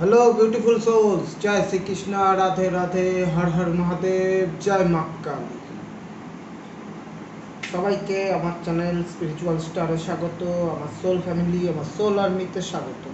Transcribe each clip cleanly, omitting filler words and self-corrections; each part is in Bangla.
हेलो ब्यूटीफुल सोल्स, जय श्री कृष्णा, राधे राधे, हर हर महादेव, जय মা কালী। সবাইকে আমার চ্যানেল স্পিরিচুয়াল স্টারে স্বাগত। আমার সোল ফ্যামিলি, আমার সোল আর্মিতে স্বাগত।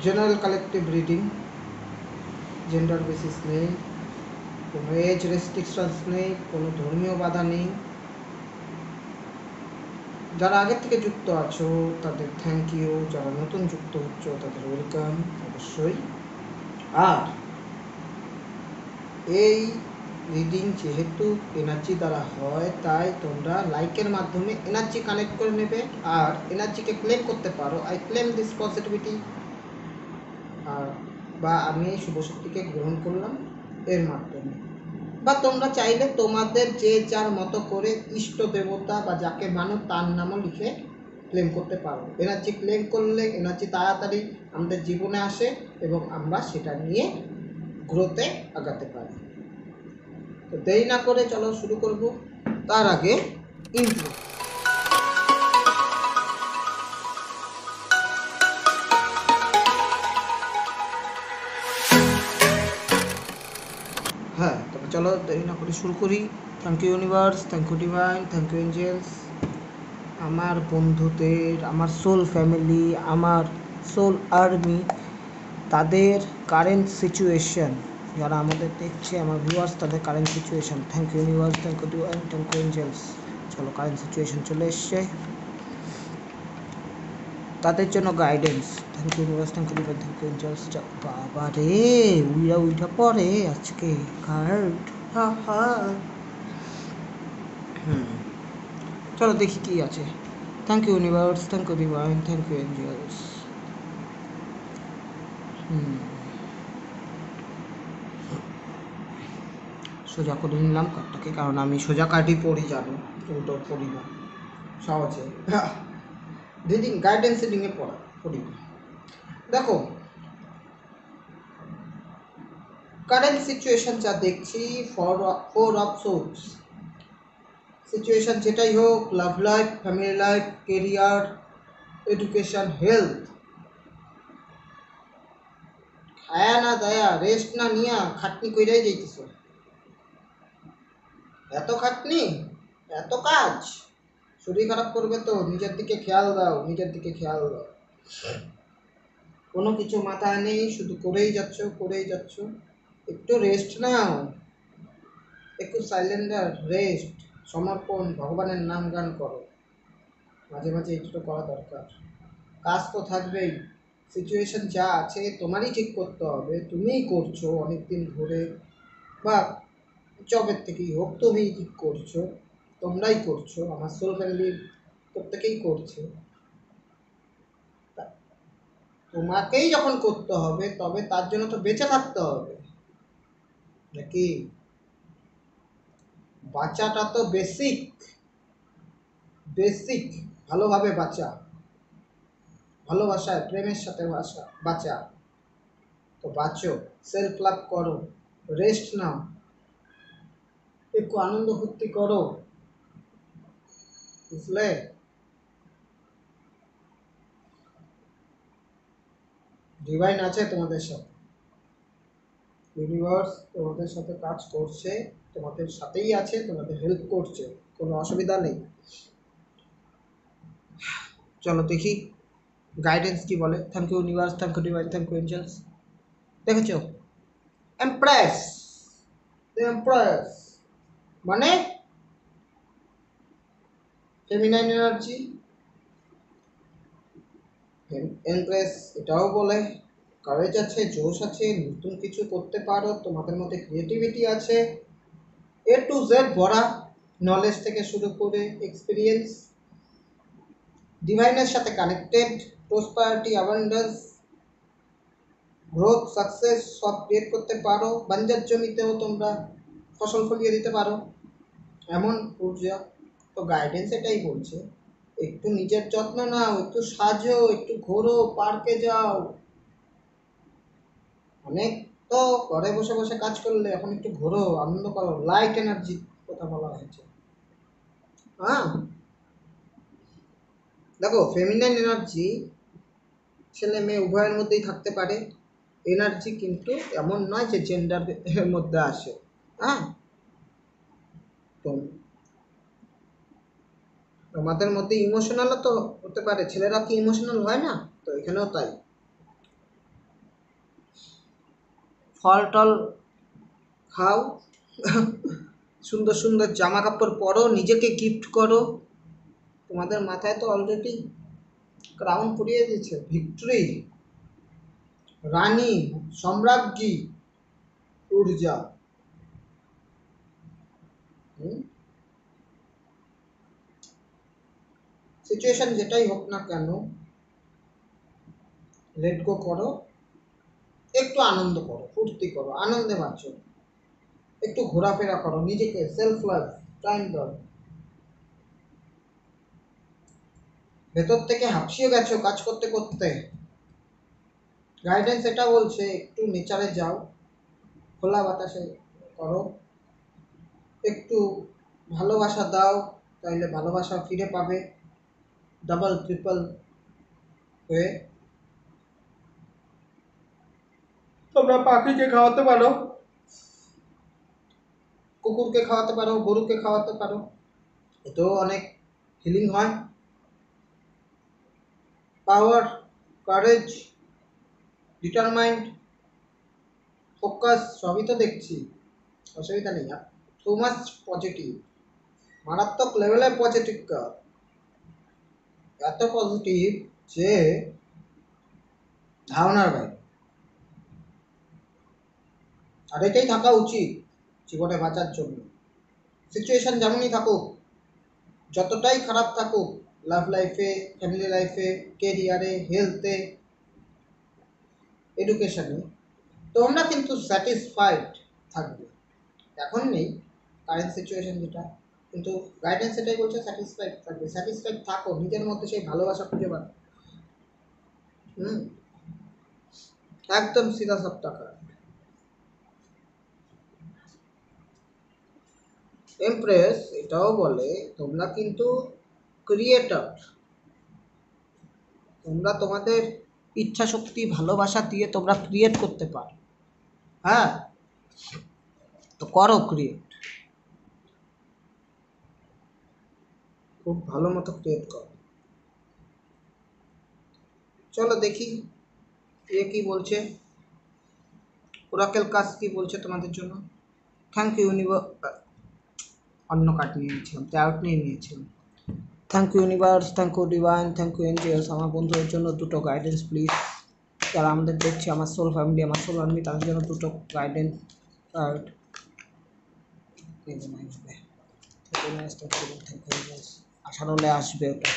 General collective reading, gender basis নেই, কোনো এজ রেস্ট্রিকশনস নেই, কোনো ধর্মীয় বাধা নেই। যারা আগের থেকে যুক্ত আছো তাদের থ্যাংক ইউ, যারা নতুন যুক্ত হচ্ছ তাদের ওয়েলকাম অবশ্যই। আর এই রিডিং যেহেতু এনার্জি দ্বারা হয়, তাই তোমরা লাইকের মাধ্যমে এনার্জি কানেক্ট করে নেবে আর এনার্জিকে ক্লেম করতে পারো। আই ক্লেম দিস পজিটিভিটি, আর বা আমি এই শুভশক্তিকে গ্রহণ করলাম এর মাধ্যমে। বা তোমরা চাইলে তোমাদের যে যার মতো করে ইষ্ট দেবতা বা যাকে মানো তার নামও লিখে ক্লেম করতে পারো। এনার্জি ক্লেম করলে এনার্জি তাড়াতাড়ি আমাদের জীবনে আসে এবং আমরা সেটা নিয়ে গ্রোথে আগাতে পারি। তো দেরি না করে চলো শুরু করব। তার আগে ইন্ট্রো। হ্যাঁ, তবে চলো দেরি না করে শুরু করি। Thank you universe, thank you divine, thank you angels, আমার বন্ধুদের, আমার সোল ফ্যামিলি, আমার সোল আর্মি, তাদের কারেন্ট সিচুয়েশন, যারা আমাদের দেখছে আমার ভিউয়ার্স, তাদের current situation. Thank you universe, thank you divine, thank you angels. চলো কারেন্ট সিচুয়েশন চলে এসছে, তাদের জন্য guidance. Thank you universe, thank you divine, thank you angels. বাবা রে, উইটা পরে আজকে কার্ড, হা হা। চলো দেখি কি আছে। Thank you universe, thank you divine, thank you angels. সোজা করে নিলাম কার্ডটাকে, কারণ আমি সোজা কার্ডই পড়ি, জানো, উল্টো পড়ি না সহজে। রিডিং গাইডেন্স রিডিংয়ে পড়ি না। দেখো, কারেন্ট সিচুয়েশন যা দেখছি, ফোর অফ সোর্স সিচুয়েশন, যেটাই হোক, লাভ life, family life, career, education, health, খায়া না দায়া, রেস্ট না নিয়া খাটনি কইরাই যাইতেছ। এত খাটনি, এত কাজ, শরীর খারাপ করবে তো। নিজের দিকে খেয়াল দাও, নিজের দিকে খেয়াল দাও। কোনো কিছু মাথায় নেই, শুধু করেই যাচ্ছ। একটু রেস্ট নাও, একটু সাইলেন্ডার, রেস্ট, সমর্পণ, ভগবানের নাম গান করো। মাঝে মাঝে একটু করা দরকার। কাজ তো থাকবেই, সিচুয়েশন যা আছে তোমারই ঠিক করতে হবে। তুমিই করছো অনেকদিন ধরে, বা জবের থেকেই হোক তুমিই ঠিক করছো, তোমরাই করছো, আমার সোল ফ্যামিলির প্রত্যেকেই করছে। তোমাকেই যখন করতে হবে, তবে তার জন্য তো বেঁচে থাকতে হবে নাকি? বাঁচাটা তো বেসিক, ভালোভাবে বাঁচা, ভালোবাসায়, প্রেমের সাথে বাঁচা। তো বাঁচো, সেলফ লাভ করো, রেস্ট নাও, একটু আনন্দ ফুর্তি করো, বুঝলে? ডিভাইন আছে তোমাদের সাথে, ইউনিভার্স তোমাদের সাথে কাজ করছে, তোমাদের সাথেই আছে, তোমাদের হেল্প করছে, কোনো অসুবিধা নেই। চলো দেখি গাইডেন্স কি বলে। Thank you universe, thank you divine, thank you angels. দেখেছো, এমপ্রেস, এমপ্রেস মানে ফেমিনাইন এনার্জি। এমপ্রেস এটাও বলে কারেজ আছে, জোশ আছে, নতুন কিছু করতে পারো, তোমাদের মধ্যে ক্রিয়েটিভিটি আছে, এ টু জেড ভরা, নলেজ থেকে শুরু করে এক্সপিরিয়েন্স, ডিভাইনের সাথে connected, prosperity, abundance, growth, success সব ক্রিয়েট করতে পারো। বাঞ্জার জমিতেও তোমরা ফসল ফলিয়ে দিতে পারো, এমন ঊর্জা। তো গাইডেন্স এটাই বলছে, একটু নিজের যত্ন নাও, একটু সাজো, একটু ঘোরো, পার্কে যাও। অনেক তো ঘরে বসে বসে কাজ করলে, এখন একটু ঘোরো, আনন্দ করো। লাইট এনার্জি কথা বলা হয়েছে। হ্যাঁ, দেখো ফেমিনাইন এনার্জি ছেলে মেয়ে উভয়ের মধ্যেই থাকতে পারে। এনার্জি কিন্তু এমন নয় যে জেন্ডার এর মধ্যে আসে। হ্যাঁ, তো আমাদের মধ্যে ইমোশনালও তো হতে পারে, ছেলেরা কি ইমোশনাল হয় না? তো এখানেও তাই। ফল টল খাও, সুন্দর সুন্দর জামা কাপড় পরো, নিজেকে গিফট করো। তোমাদের মাথায় তো অলরেডি ক্রাউন পরিয়ে দিয়েছে, ভিক্টরি, রানী, সম্রাজ্ঞী ঊর্জা। সিচুয়েশন যেটাই হোক না কেন, লেট গো করো, একটু আনন্দ করো, ফুর্তি করো, আনন্দে বাঁচো, একটু ঘোরাফেরা করো, নিজেকে সেলফ লাভ টাইম দাও। ভেতর থেকে হাঁপিয়ে গেছো কাজ করতে করতে, গাইডেন্স এটা বলছে একটু নেচারে যাও, খোলা বাতাসে করো, একটু ভালোবাসা দাও, তাইলে ভালোবাসা ফিরে পাবে ডাবল ট্রিপল হয়ে। তোমরা পাখিকে খাওয়াতে পারো, কুকুরকে খাওয়াতে পারো, গরুকে খাওয়াতে পারো, এতেও অনেক হিলিং হয়। পাওয়ার, কারেজ, ডিটারমাইন্ড, ফোকাস সবই তো দেখছি, অসুবিধা নেই। টু মাচ পজিটিভ, মারাত্মক লেভেলে পজিটিভ কার, এত পজিটিভ যে ধারণার বাইরে। আর এটাই থাকা উচিত জীবনে বাঁচার জন্য। সিচুয়েশন যেমনই থাকুক, যতটাই খারাপ থাকুক, লাভ লাইফে, ফ্যামিলি লাইফে, কেরিয়ারে, হেলথে, এডুকেশনে, তোমরা কিন্তু স্যাটিসফাইড থাকবে। এখন নেই কারেন্ট সিচুয়েশন যেটা, কিন্তু গাইডেন্স এটাই বলছে স্যাটিসফাইড থাকবে। স্যাটিসফাইড থাকো, নিজের মধ্যে সেই ভালোবাসা খুঁজে পাবে। একদম সিধা সব টাকা। এমপ্রেস এটাও বলে তোমরা কিন্তু ক্রিয়েটর, তোমরা তোমাদের ইচ্ছা শক্তি ভালোবাসা দিয়ে তোমরা ক্রিয়েট করতে পারো। হ্যাঁ, তো করো ক্রিয়েট, খুব ভালো মতো ক্রিয়েট করো। চলো দেখি এ কি বলছে, ওরাকেল কাজ কি বলছে তোমাদের জন্য। থ্যাংক ইউ অন্য কার্ড নিয়ে নিয়েছিলাম, ট্যারট নিয়ে নিয়েছিলাম। Thank you universe, thank you divine, thank you angels. আমার বন্ধুদের জন্য দুটো গাইডেন্স প্লিজ, যারা আমাদের দেখছে, আমার সোল ফ্যামিলি, আমার সোল আর্মি, তাদের জন্য দুটো গাইডেন্স কার্ড। আসার হলে আসবে ওটা।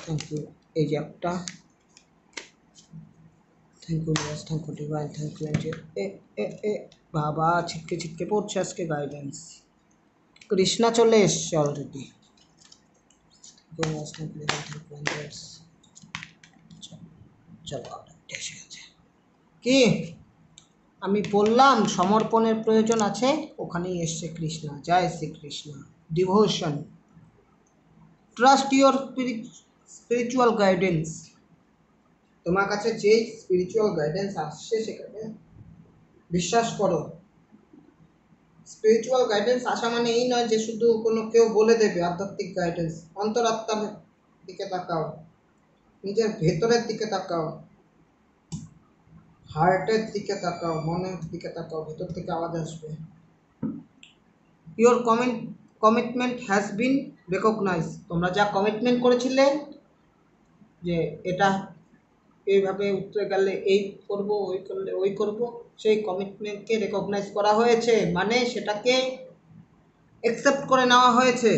Thank you. এই যে একটা, thank you universe, thank you divine, thank you angel. এ এ এ বাবা, ছিটকে ছিটকে পড়ছে আজকে গাইডেন্স। কৃষ্ণা চলে এসছে অলরেডি। চলো এসে গেছে। কি আমি বললাম সমর্পণের প্রয়োজন আছে, ওখানেই এসছে কৃষ্ণা। জয় Shri Krishna. Devotion, trust your spiritual guidance. তোমার কাছে যেই স্পিরিচুয়াল গাইডেন্স আসছে সেখানে বিশ্বাস করো। স্পিরিচুয়াল গাইডেন্স আসা মানে এই নয় যে শুধু কোনো কেউ বলে দেবে আধ্যাত্মিক গাইডেন্স। অন্তরাত্মার দিকে তাকাও, নিজের ভেতরের দিকে তাকাও, হার্টের দিকে তাকাও, মনের দিকে তাকাও, ভেতর থেকে আওয়াজ আসবে। Your commitment has been recognise. তোমরা যা কমিটমেন্ট করেছিলে যে এটা এইভাবে উত্তরে গেলে এই করব, ওই করলে ওই করব, সেই কমিটমেন্টকে রেকগনাইজ করা হয়েছে, মানে সেটাকে অ্যাকসেপ্ট করে নেওয়া হয়েছে।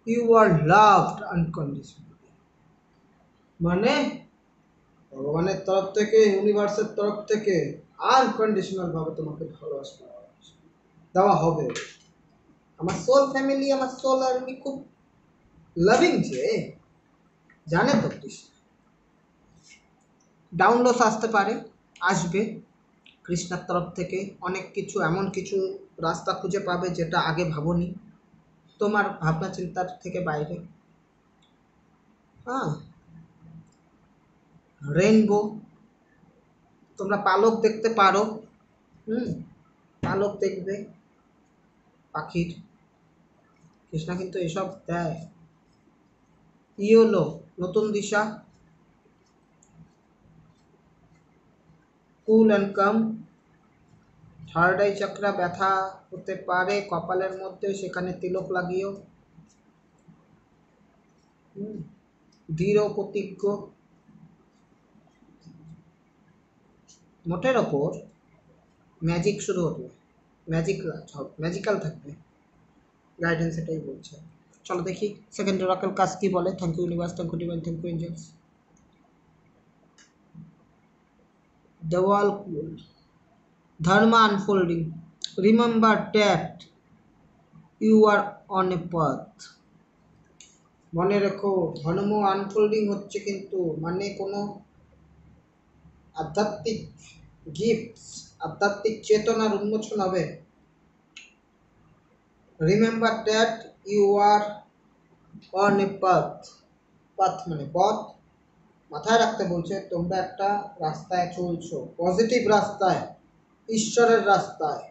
ইউ আর লাভড আনকন্ডিশনালি, মানে ভগবানের তরফ থেকে, ইউনিভার্সের তরফ থেকে আনকন্ডিশনাল ভাবে তোমাকে ভালোবাসা দেওয়া হবে। আমার সোল ফ্যামিলি, আমার সোল আর্মি খুব লাভিং যে, জানে তো কৃষ্ণ। ডাউনলোড আসতে পারে, আসবে কৃষ্ণার তরফ থেকে অনেক কিছু, এমন কিছু রাস্তা খুঁজে পাবে যেটা আগে ভাবোনি, তোমার ভাবনা চিন্তার থেকে বাইরে। হ্যাঁ, রেইনবো, তোমরা পালক দেখতে পারো। পালক দেখবে পাখির। কৃষ্ণা কিন্তু এসব দেয়। ইয়োলো, নতুন দিশা। Cool and calm, third eye chakra, ব্যথা হতে পারে কপালের মধ্যে, সেখানে তিলক লাগিও। দৃঢ় প্রতিজ্ঞ, মোটের ওপর ম্যাজিক শুরু হবে, ম্যাজিক্যাল থাকবে। গাইডেন্স এটাই বলছে। চলো দেখি সেকেন্ড ওরাকেল কাজ কি বলে। Thank you universe, thank you divine, thank you angels. দেওয়াল কুল, dharma unfolding, remember that you are on a path। মনে রেখো ধর্ম আনফোল্ডিং হচ্ছে, কিন্তু মানে কোনো আধ্যাত্মিক গিফটস, আধ্যাত্মিক চেতনার উন্মোচন হবে। Remember that you are on a path, path মানে পথ, মাথায় রাখতে বলছে তোমরা একটা রাস্তায় চলছো, পজিটিভ রাস্তায়, ঈশ্বরের রাস্তায়।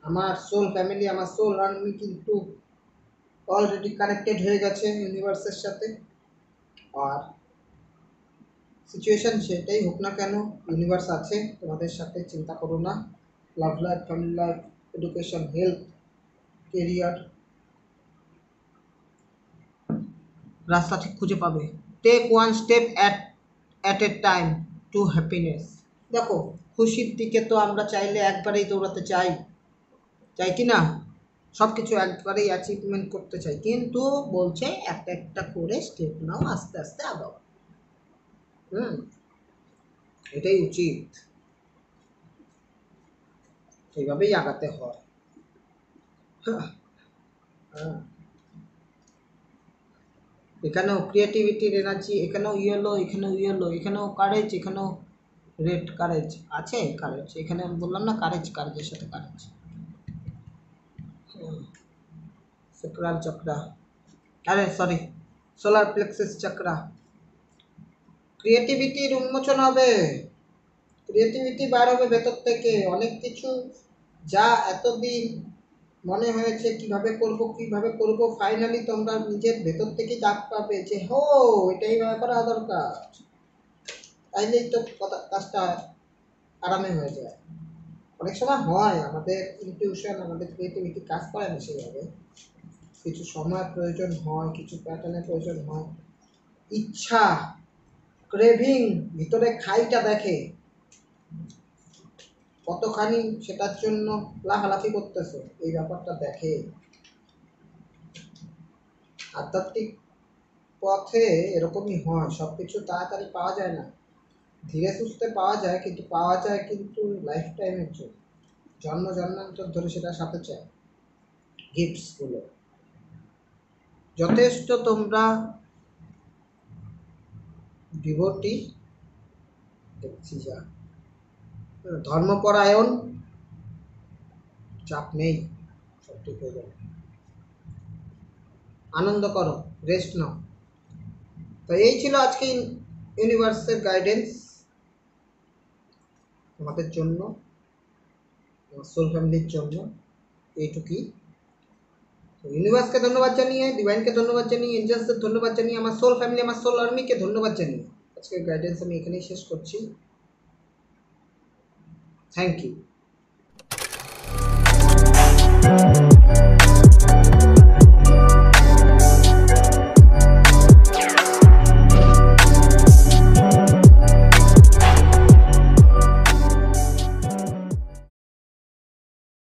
আমার সোল ফ্যামিলি, আমার সোল আর্মি কিন্তু অলরেডি কানেক্টেড হয়ে গেছে ইউনিভার্সের সাথে। আর সিচুয়েশন সেটাই হোক না কেন, ইউনিভার্স আছে তোমাদের সাথে, চিন্তা করো না। Love life, family life, education, health, career, রাস্তা ঠিক খুঁজে পাবে। Take one step at a time to happiness. দেখো খুশির দিকে তো আমরা চাইলে একবারেই দৌড়াতে চাই, চাই কি না? সব কিছু একবারেই অ্যাচিভমেন্ট করতে চাই, কিন্তু বলছে একটা একটা করে স্টেপ নাও, আস্তে আস্তে আগাও। এটাই উচিত, এইভাবেই আগাতে হয়। এখানেও ক্রিয়েটিভিটির এনার্জি, এখানেও ইয়েলো, এখানেও ইয়েলো, এখানেও কারেজ, এখানেও রেড কারেজ আছে। কারেজ এখানে আমি বললাম না, কারেজের সাথে কারেজ। সেক্রাল চক্রা, আরে সরি, সোলার প্লেক্সাস চক্রা। ক্রিয়েটিভিটির উন্মোচন হবে, ক্রিয়েটিভিটি বার হবে ভেতর থেকে। অনেক কিছু যা এতদিন মনে হয়েছে কিভাবে করব, ফাইনালি তোমরা নিজের ভেতর থেকে ডাক পাবে যে হো এটাই করা দরকার। তাইলেই তো কাজটা আরামে হয়ে যায়। অনেক সময় হয় আমাদের ইনটিউশন, আমাদের ক্রিয়েটিভিটি কাজ করে না সেভাবে। কিছু সময় প্রয়োজন হয়, কিছু প্যাটার্নের প্রয়োজন হয়। ইচ্ছা, ক্রেভিং, ভিতরে খাইটা দেখে কতখানি সেটার জন্য লাফালাফি করতেছে, এই ব্যাপারটা দেখে। আধ্যাত্মিক পথে এরকমই হয়, সব কিছু তাড়াতাড়ি পাওয়া যায় না, ধীরে সুস্থে পাওয়া যায়, কিন্তু পাওয়া যায় কিন্তু লাইফ টাইমের জন্য, জন্মান্তর ধরে সেটা সাথে চায় গিফটসগুলো। যথেষ্ট তোমরা ডিভোটি, দেখছি যা ধর্মপরায়ণ, চাপ নেই, সব ঠিক হয়ে যাবে। আনন্দ করো, রেস্ট নাও। তো এই ছিল আজকে ইউনিভার্সের গাইডেন্স তোমাদের জন্য, তোমার সোল ফ্যামিলির জন্য, এইটুকুই। ইউনিভার্সকে ধন্যবাদ জানিয়ে, ডিভাইনকে ধন্যবাদ জানিয়ে, এঞ্জেলসদের ধন্যবাদ জানিয়ে, আমার সোল ফ্যামিলি, আমার সোল আর্মিকে ধন্যবাদ জানিয়ে আজকের গাইডেন্স আমি এখানেই শেষ করছি। Thank you.